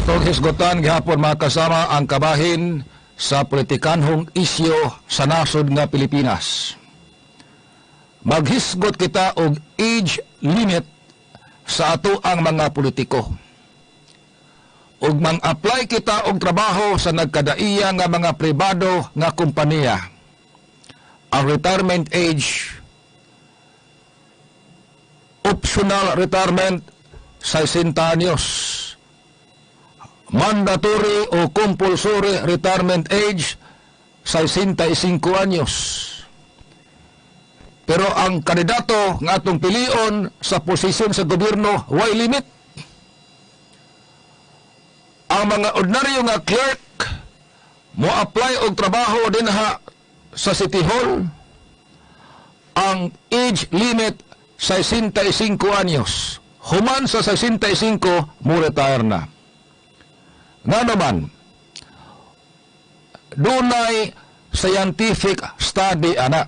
Atong hisgutan gihapon mga kasama ang kabahin sa politikanhong isyu sa nasod nga Pilipinas. Maghisgot kita og age limit sa ato ang mga politiko. Ug mang-apply kita og trabaho sa nagkadaiya nga mga pribado nga kompanya. Ang retirement age, optional retirement sa 60 anyos. Mandatory o compulsory retirement age sa 65 anyos. Pero ang kandidato nga atong pilion sa posisyon sa gobyerno, way limit. Ang mga ordinaryo nga clerk mo apply og trabaho dinha sa City Hall, ang age limit sa 65 anyos. Human sa 65 mo retire na. Nga naman, dunay scientific study ana.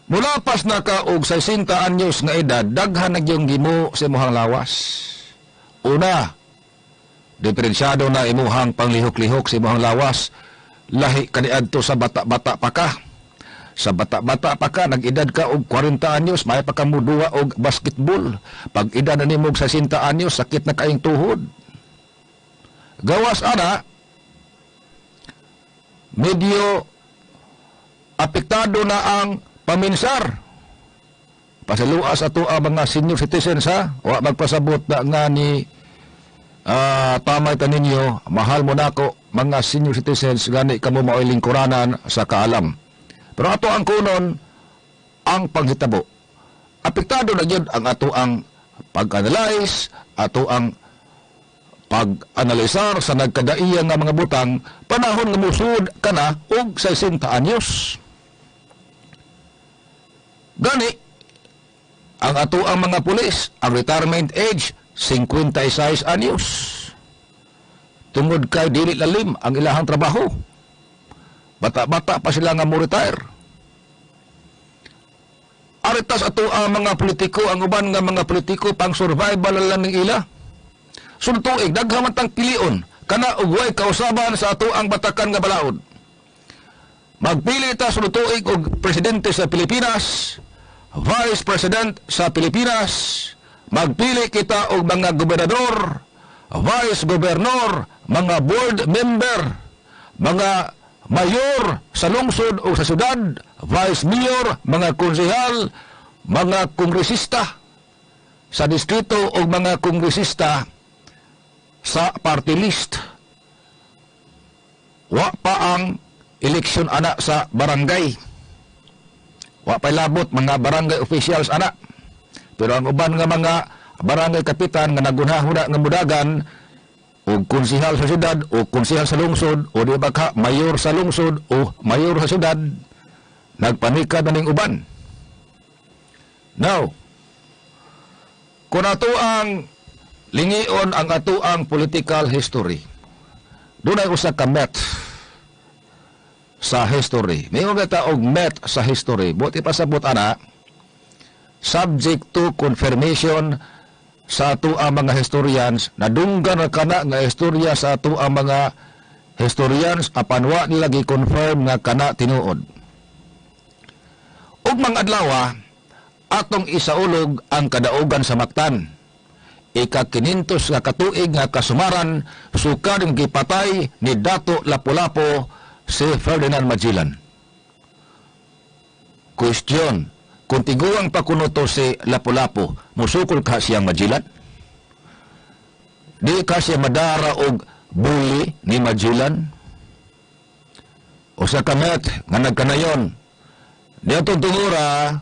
Mula pas na ka og 60 anyos nga edad, daghan na yung gimo sa imuhang lawas. Una, diferensyado na imuhang panglihok-lihok sa imuhang lawas. Lahi kaniadto sa bata-bata pa ka. Sa bata-bata pa ka, nag-edad ka og 40 anyos, may pa ka muduwa og basketball. Pag edad na nimog sa 60 anyos, sakit na kaing tuhod. Gawas ana, medyo apektado na ang paminsar. Pasaluas ato ang mga senior citizens ha. Wa magpasabot na nga ni tamay ta ninyo, mahal mo na ako mga senior citizens gani kamo maoy lingkuranan sa kaalam. Pero ato ang kunon ang panghitabo. Apektado na gyud ang ato ang pag-analyze, ato ang pag-analisar sa nagkadaiya nga mga butang panahon nga musud kana og 60 anyos. Gani ang ato ang mga pulis, ang retirement age 56 anyos. Tungod kay dili lalim ang ilahang trabaho. Bata-bata pa sila nga mo retire. Aritas ato ang mga politiko, ang uban nga mga politiko pang survival lang ng ila. Suntuig, daghaman tang pilion, kana ugway kausaban sa ato ang batakan nga balaod. Magpili ta suntuig og presidente sa Pilipinas, vice president sa Pilipinas, magpili kita og mga gobernador, vice governor, mga board member, mga mayor sa lungsod o sa syudad, vice mayor, mga konsehal, mga kongresista sa distrito o mga kongresista sa party list. Wa pa ang eleksyon ana sa barangay. Wa pa labot mga barangay officials ana. Pero ang uban nga mga barangay kapitan nga nagunahuna nga mudagan o konsehal sa syudad o konsehal sa lungsod o di ba ka mayor sa lungsod o mayor sa syudad, nagpanika na ning uban. Now, kung ato ang lingion ang ato ang political history, doon ay usa ka met sa history. May mga og met sa history. Buti pasabot ana, subject to confirmation sa ato ang mga historians, nadunggan na kana nga istorya sa ato ang mga historians apan wa nila gi-confirm nga kana tinuod. Ug mga adlaw atong isaulog ang kadaugan sa Mactan. Ika-500 nga katuig nga kasumaran sukad ng gipatay ni Dato Lapu-Lapu si Ferdinand Magellan. Question, kung tiguang pakunuto si Lapu-Lapu, musukol ka siyang Magellan? Di ka siya madara og bully ni Magellan? O sa kamet nga nagkanayon, di atong tungura,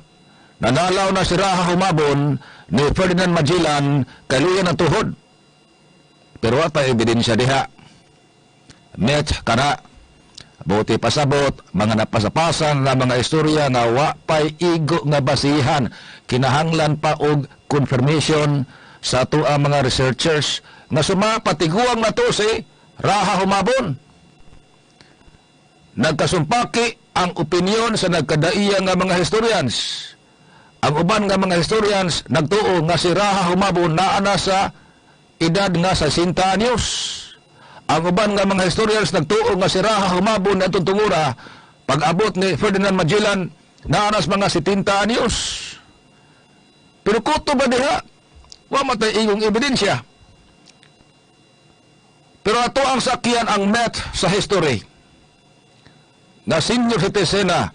nanalaw na si Raha Humabon ni Ferdinand Magellan kaluyan ang tuhod. Pero wata ebidensya diha. Met kana, buti pasabot, mga napasapasan na mga istorya nga wa pay igo nga basihan, kinahanglan pa og confirmation sa ato ang mga researchers nga sumapatiguang na to si Raha Humabon. Nagkasumpaki ang opinyon sa nagkadaiya nga mga historians. Ang uban nga mga historians nagtuo nga si Raha Humabon naa na sa edad nga sa 60 anyos. Ang uban nga mga historians nagtuo nga si Raha humabon na itong tungura pag-abot ni Ferdinand Magellan na anas mga 70 anyos. Pero kuto ba diha? Wa matay ingong ebidensya. Pero ato ang sakyan ang met sa history na senior citizen na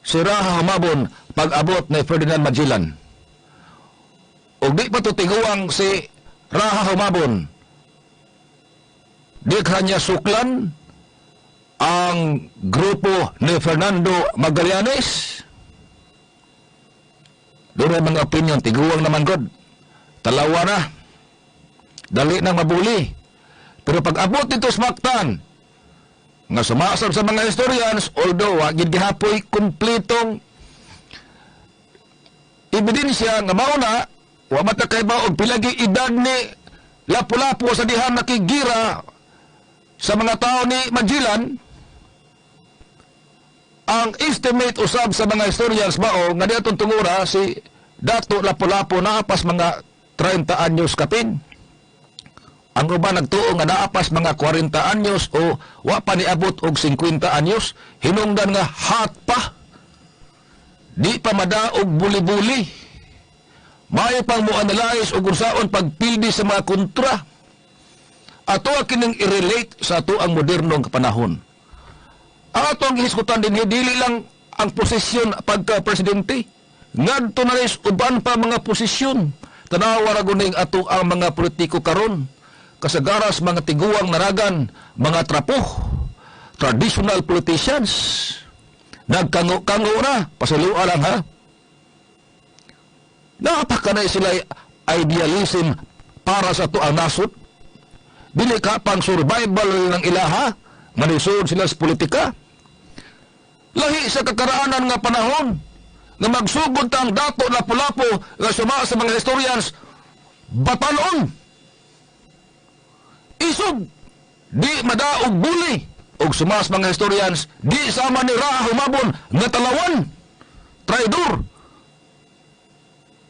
si Raha humabon pag-abot ni Ferdinand Magellan. O di pa tiguang si Raha humabon, di kanya suklan ang grupo ni Fernando Magallanes. Doon mga opinion, tiguang naman god. Talawa na. Dali nang mabuli. Pero pag-abot dito smaktan, nga sumasab sa mga historians, although wagid gihapoy kumpletong ebidensya nga mauna, wa matakay ba og pilagi edad ni Lapu-Lapu sa dihan nakigira sa mga tao ni Magellan. Ang estimate usab sa mga historians mao nga diatong tungura si Dato Lapu-Lapu naapas mga 30 anyos kapin. Ang uban nagtuo nga naapas mga 40 anyos o wa pa niabot og 50 anyos, hinungdan nga hot pa. Di pa madaog buli-buli. Mayo pang mo-analyze o kunsaon pagpildi sa mga kontra. Ato kining i-relate sa ato ang modernong panahon. Ang ato ang ihiskutan din, dili lang ang posisyon pagka-presidente. Ngadto na rin uban pa mga posisyon. Tanawa raguning ato ang mga politiko karon. Kasagaras mga tiguang naragan, mga trapo, traditional politicians. Nagkango-kango na, pasalua lang ha. Napakanay sila idealism para sa to ang nasod. Dili ka pang survival ng ilaha, manisod sila sa politika. Lahi sa kakaraanan nga panahon, na magsugod tang Dato Lapu-Lapu nga suma sa mga historians, batanon. Isog, di madaog buli. Og sumas mga historians, di sama ni Raha humabon nga talawan, traidor.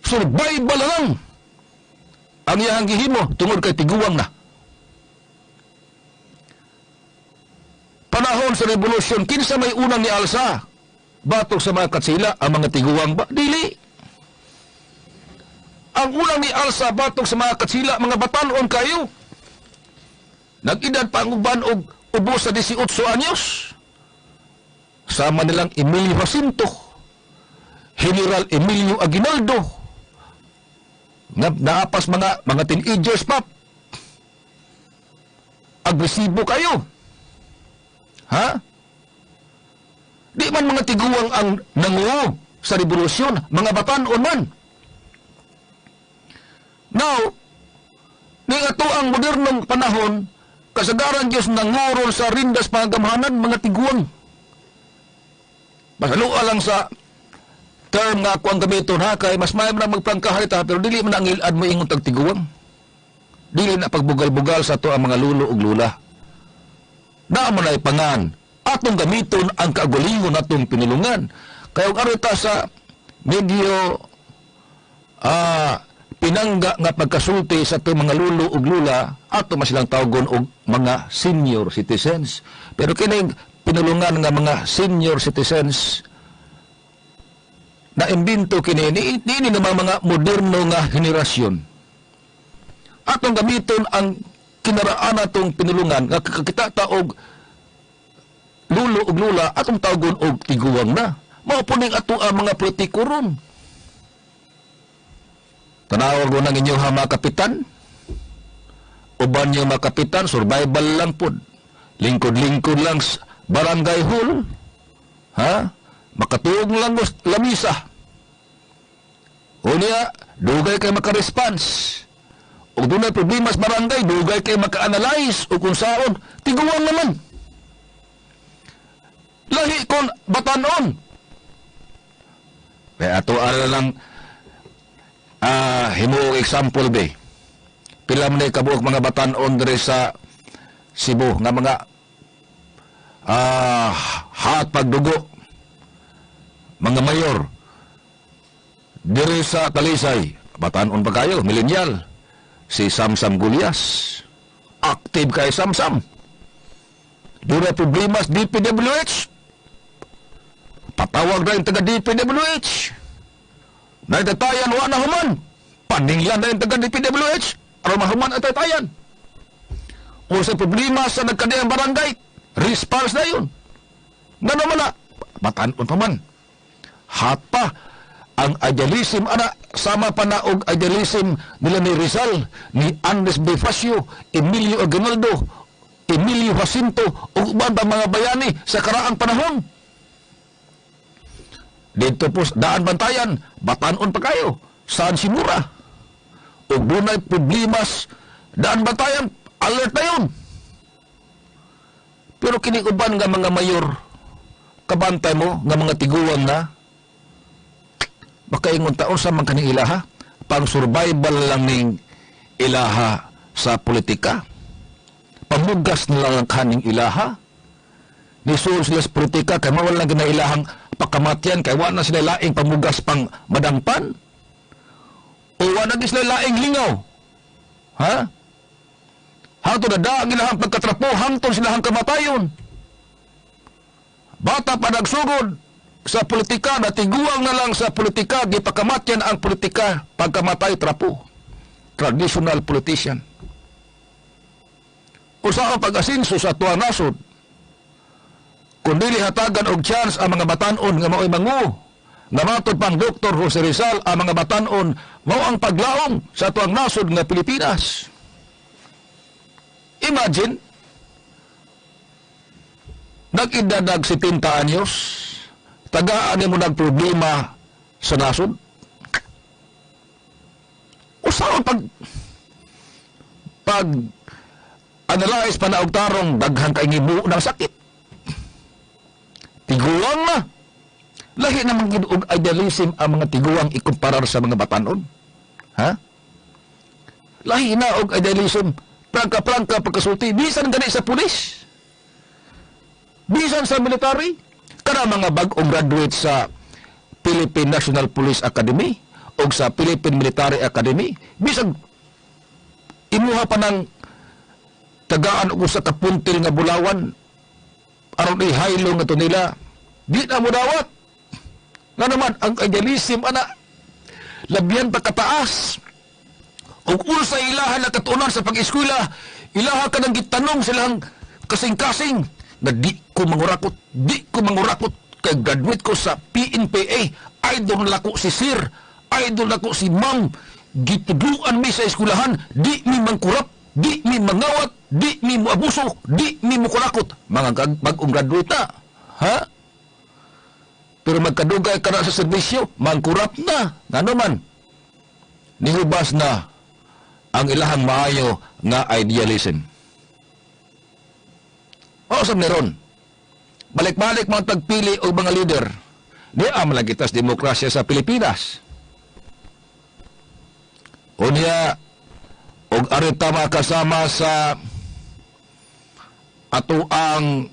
Survival lang ang iyang gihimo tungod kay tiguang na. Panahon sa revolusyon, kinsa may unang ni alsa batok sa mga katsila, ang mga tiguang ba? Dili. Ang unang ni alsa batok sa mga katsila, mga batanon kayo. Nag-edad pa ang uban og ubos sa 18 anyos. Sama nilang Emilio Jacinto, General Emilio Aguinaldo, naapas mga teenagers pa. Agresibo kayo. Ha? Di man mga tiguang ang nanguog sa revolusyon, mga batanon man. Now, ning ato ang modernong panahon, kasagaran Diyos nangurol sa rindas pangamhanan, mga tiguang. Masalua lang sa term nga ako ang gamiton ha, kay mas mayam na magpangkaharita, pero dili man ang ilad mo ingon tag tiguang. Dili na pagbugal-bugal sa to ang mga lulo ug lula. Naamo na ipangan, atong gamiton ang kagalingon atong pinulungan. Kaya ang arita sa medyo pinangga nga pagkasulti sa itong mga lulo ug lula, ato masilang tawgon og mga senior citizens. Pero kining pinulungan nga mga senior citizens na imbento kini ni naman mga moderno nga henerasyon. Atong gamiton ang kinaraan atong pinulungan nga kita taog lulo ug lula, atong tawgon og tiguang na. Mao po ning ato ang mga politiko ron. Tanawag mo ng inyong mga kapitan. Uban yung mga kapitan, survival lang po. Lingkod-lingkod lang barangay hall. Ha? Makatuog lang mo lamisa. O niya, dugay kayo makaresponse. O doon na problema sa barangay, dugay kayo maka-analyze o kung saan. Tiguan naman. Lahi kon batanon. Kaya ato lang himuog example be. Pila man kabuok mga batanon diri sa Cebu nga mga hat pagdugo. Mga mayor diri sa Talisay, batanon pa kayo, millennial. si Samsam Gulyas. Active kay Samsam. Dura problema sa DPWH. Patawag na yung taga DPWH. Naitatayan, wa na human. Paninglan na yung taga DPWH. Aron mahuman at tatayan. O sa problema sa nagkadiyang barangay, response na yun. Nga naman na, batanon pa man. Hata ang idealism, sama pa na og idealism nila ni Rizal, ni Andres Bonifacio, Emilio Aguinaldo, Emilio Jacinto, ug uban pa mga bayani sa karaang panahon. Dito po, daan bantayan, batanon pa kayo, saan simura? Ug dunay problemas, daan bantayan, alert na yun. Pero kinikuban nga mga mayor, kabantay mo, nga mga tiguan na, baka ingon taon sa mga kaning ilaha, pang survival lang ning ilaha sa politika. Pamugas na lang ang kaning ilaha. Nisuon sila sa politika, kaya mawala lang ginahilahang pakamatyan, kaya wala na sila laing pamugas pang madangpan. O wala na sila laing lingaw. Ha? Hangtod na daang ilahang pagkatrapo, hangtod silahang kamatayon. Bata pa nagsugod sa politika, natiguang na lang sa politika, gipakamatyan ang politika, pagkamatay trapo. Traditional politician. Usa ang pag-asinso sa tuwang nasod, kung dili hatagan og chance ang mga batanon nga mao'y mangu, nga matod pang Dr. Jose Rizal, ang mga batanon mao ang paglaong sa tuwang nasod nga Pilipinas. Imagine, nag-idadag 70 anyos, tagaan mo nagproblema sa nasod. Usaw pag analyze pa na og tarong daghang kay ngibu ng sakit. Tiguang na. Lahi namang ginuog idealism ang mga tiguang ikumparar sa mga batanon. Ha? Lahi na og idealism. Prangka-prangka pagkasulti. Bisan gani sa pulis. Bisan sa military. Kana mga bag-ong graduate sa Philippine National Police Academy o sa Philippine Military Academy. Bisan imuha pa ng tagaan o sa kapuntil nga bulawan aron ihaylo nga to nila. Di na mo dawat. Nga naman, ang idealism, labyan pa kataas. O sa ilaha na katunan sa pag-eskwela, ilaha ka nang gitanong silang kasing-kasing na di ko mangurakot kay graduate ko sa PNPA, idol lako si Sir, idol lako si Ma'am, gitudluan mi sa eskwelahan, di mi mangkurap, di mi mangawat, di mi mo abuso, di mi mo kurakot. Mga bagong graduate na. Ha? Pero magkadugay ka na sa serbisyo, mangkurap na. Ano man? Nihubas na ang ilahang maayo nga idealism. O sa meron, balik-balik mga tagpili o mga leader, di malagitas demokrasya sa Pilipinas. O niya, og arita makasama sa ato ang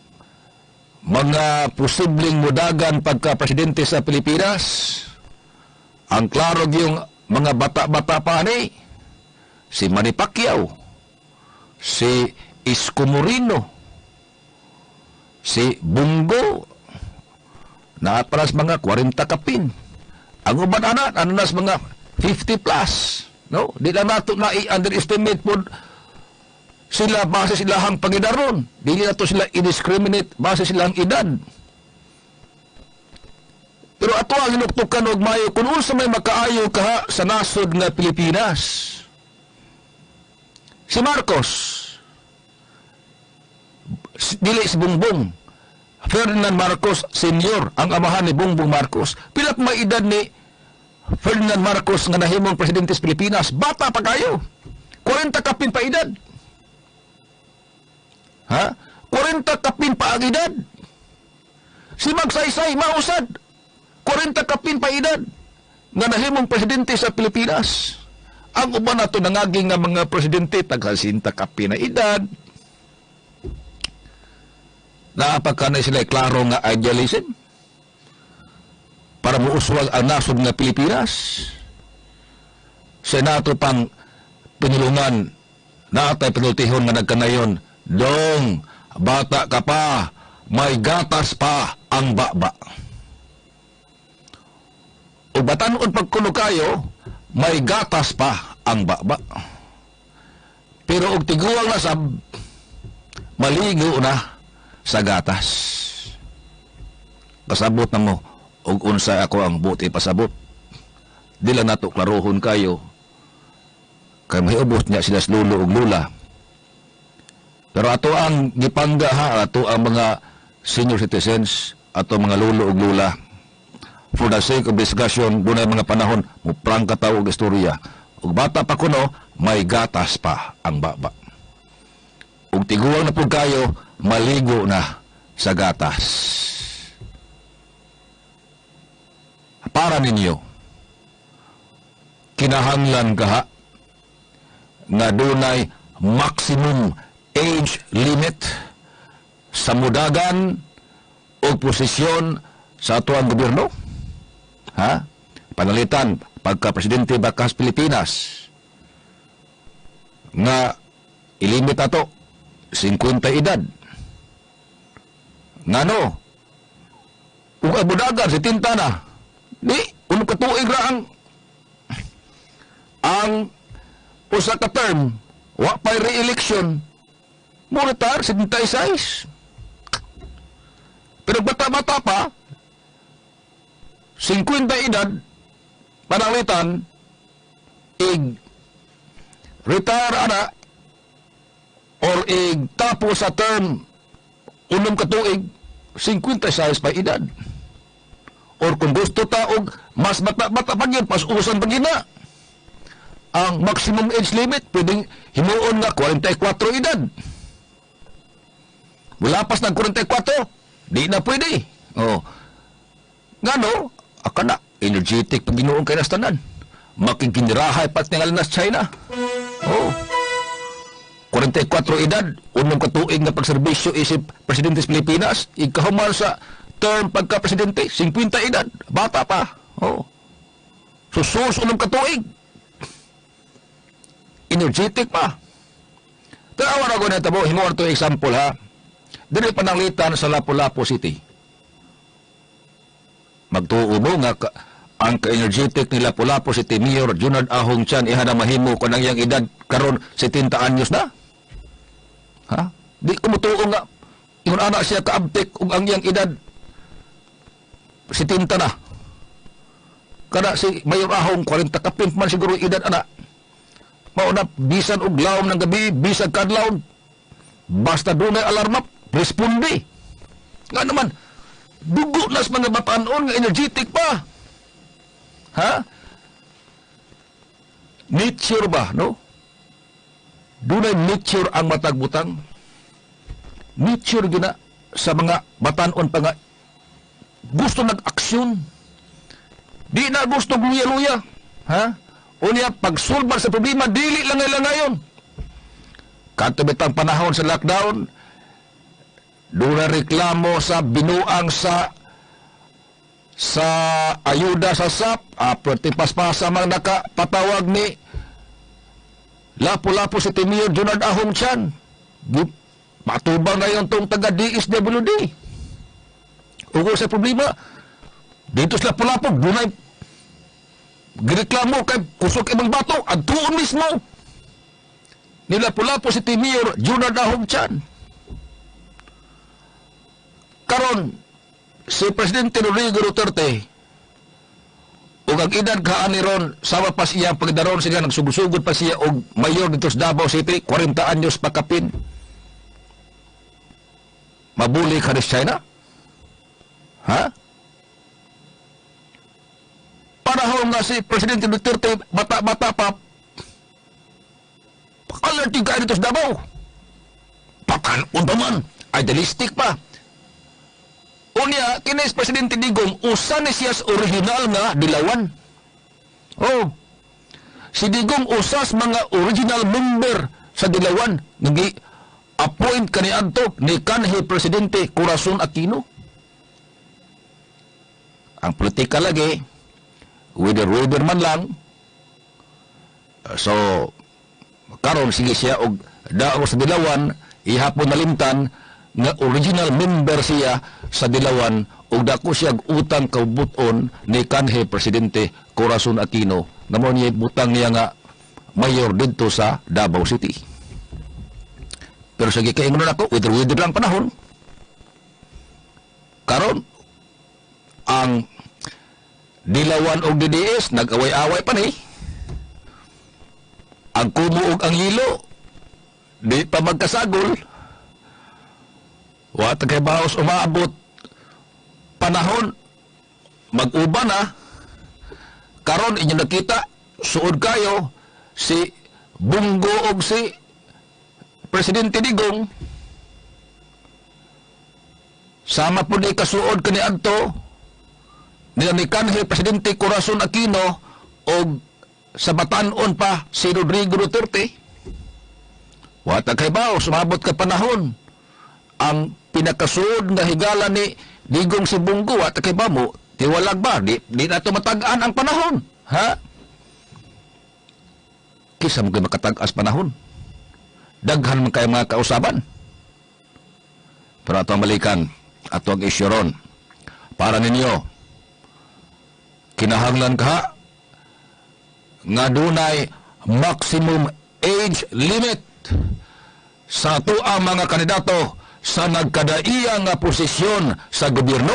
mga posibleng mudagan pagka-presidente sa Pilipinas, ang klaro yung mga bata-bata pa ni, si Manny Pacquiao, si Isko Moreno, si Bungo, na paras mga 40 kapin. Ang uban nas mga 50 plus. No? Di na nato na i-underestimate po sila base silahang pangidaron. Dili na to sila indiscriminate base silang edad. Pero ato ang hinuktukan og mayo kung unsa may makaayo kaha sa nasod nga Pilipinas. Si Marcos, dili si Bongbong, Ferdinand Marcos Sr., ang amahan ni Bongbong Marcos. Pila may edad ni Ferdinand Marcos nga nahimong presidente sa Pilipinas? Bata pa kayo. 40 kapin pa edad. Ha? 40 kapin pa ang edad. Si Magsaysay, mausad. 40 kapin pa edad. Nga nahimong presidente sa Pilipinas. Ang uban na ito nangaging nga mga presidente, taghasinta kapin na edad. Naapagka na sila klaro nga idealism para muuswag ang nasod nga Pilipinas. Senato pang pinulungan na atay pinultihon nga nagkanayon, dong, bata ka pa, may gatas pa ang baba. O batanon pagkuno kayo, may gatas pa ang baba. Pero og tiguang na sab, maligo na sa gatas. Kasabot na mo, og unsay ako ang buti pasabot. Dila nato klarohon kayo, kay may ubos niya sila lulo og lula. Pero ato ang gipangga ha, ato ang mga senior citizens, ato mga lulo og lula, for the sake of discussion, dunay mga panahon, muprang kataw og istorya. Ug bata pa kuno, may gatas pa ang baba. Ug tiguang na po kayo, maligo na sa gatas. Para ninyo, kinahanglan kaha nga dunay maximum age limit sa mudagan o posisyon sa atuang gobyerno? Ha? Panalitan, pagka-presidente bakas Pilipinas, nga ilimit ato 50 edad. Ngano? Ug ang mudagan si tinta na. Di, unong katuig ra ang usa ka term, wa pa'y re-election, muritar, 76. Pero bata-bata pa, 50 edad, panalitan, retire ana, or tapos sa term, unong katuig, 56 pa edad. Or kung gusto taog, mas bata-bata pa yun, pas usan pa na. Ang maximum age limit, pwedeng himuon nga 44 edad. Mula pas ng 44, di na pwede. Oh. Ngano, akana, energetic pag ginoon kay nastanan. Makikinirahay pat nga nas China. Oh. 44 edad, unong katuig nga pagserbisyo isip Presidente sa Pilipinas, ikahuman sa term pagka-presidente, 50 edad, bata pa. Oh. Susus unong katuig. Energetic pa. Tanawan ako na ito po, himuan ito example ha. Dili pananglitan sa Lapu-Lapu City. Magtuo mo nga ang ka-energetic ni Lapu-Lapu City Mayor Junard Ahong Chan ihana mahimo ko nang iyang edad karon 70 anyos na. Ha? Di ko mutuo nga ingon anak siya kaabtik ug ang iyang edad 70 na. Kada si Mayor Ahong 40 kapin man siguro edad ana. Mauna bisan og lawom ng gabi, bisag kadlaw. Basta dunay alarma, responde. Nga naman, dugo nas mga batanon nga energetic pa. Ha? Nature ba, no? Dunay nature ang matag butang. Nature gina sa mga batanon pa nga gusto nag-aksyon. Di na gusto luya-luya. Ha? Unya, pagsulbar sa problema, dili lang ngayon. Katubitang panahon sa lockdown, doon na reklamo sa binuang sa ayuda sa SAP, pertipas-pasa mang nakapatawag ni Lapu-Lapu si Mayor Junard Ahong Chan. Matubang ngayon itong taga-DSWD. Ugo sa problema, dito sa Lapu-Lapu, dunay gireklamo kay kusog ibang bato at tuon mismo ni Lapu-Lapu si Mayor Junard Ahong Chan. Karon si Presidente Rodrigo Duterte ug ang edad kaani ron sama pa siya pagdaron siya nagsugod-sugod pa siya og mayor dito sa Davao City 40 anyos pa kapin. Mabuli ka ni China? Ha? Panahon nga si Presidente Duterte, bata-bata pa, pakalerting ka dito sa Davao. Pakanon pa man, idealistic pa. Unya, kinis Presidente Digong, usa ni siya original nga dilawan. Oh, si Digong usas mga original member sa dilawan, nag-appoint kaniadto ni kanhi Presidente Corazon Aquino. Ang politika lagi, whether man lang. So, karon sige siya og daog sa Dilawan ihapon nalimtan nga original member siya sa Dilawan ug dako siya utang kaubuton ni kanhi presidente Corazon Aquino nga mao niya butang niya nga mayor didto sa Davao City. Pero sige kaingon ako wither lang panahon. Karon ang Dilawan og DDS nag-away-away pa ni. Ang Kumu ug ang Hilo di pa magkasagol. Wa ta kay baos umaabot panahon mag-uban na. Karon inyo nakita suod kayo si Bungo og si Presidente Digong sama po ni kasuod kani adto ni kanhi Presidente Corazon Aquino o sa Batanon pa si Rodrigo Duterte. Wata kay bao, sumabot ka panahon. Ang pinakasuod nga higala ni Digong si Bungo, wata kay ba mo, tiwalag ba? Di na ito matagaan ang panahon. Ha? Kisa mo kayo makatag-as panahon. Daghan mo kayo mga kausaban. Pero ato ang balikan, ato ang isyoron. Para ninyo, kinahanglan ka nga dunay maximum age limit sa ato ang mga kandidato sa nagkadaiya nga posisyon sa gobyerno.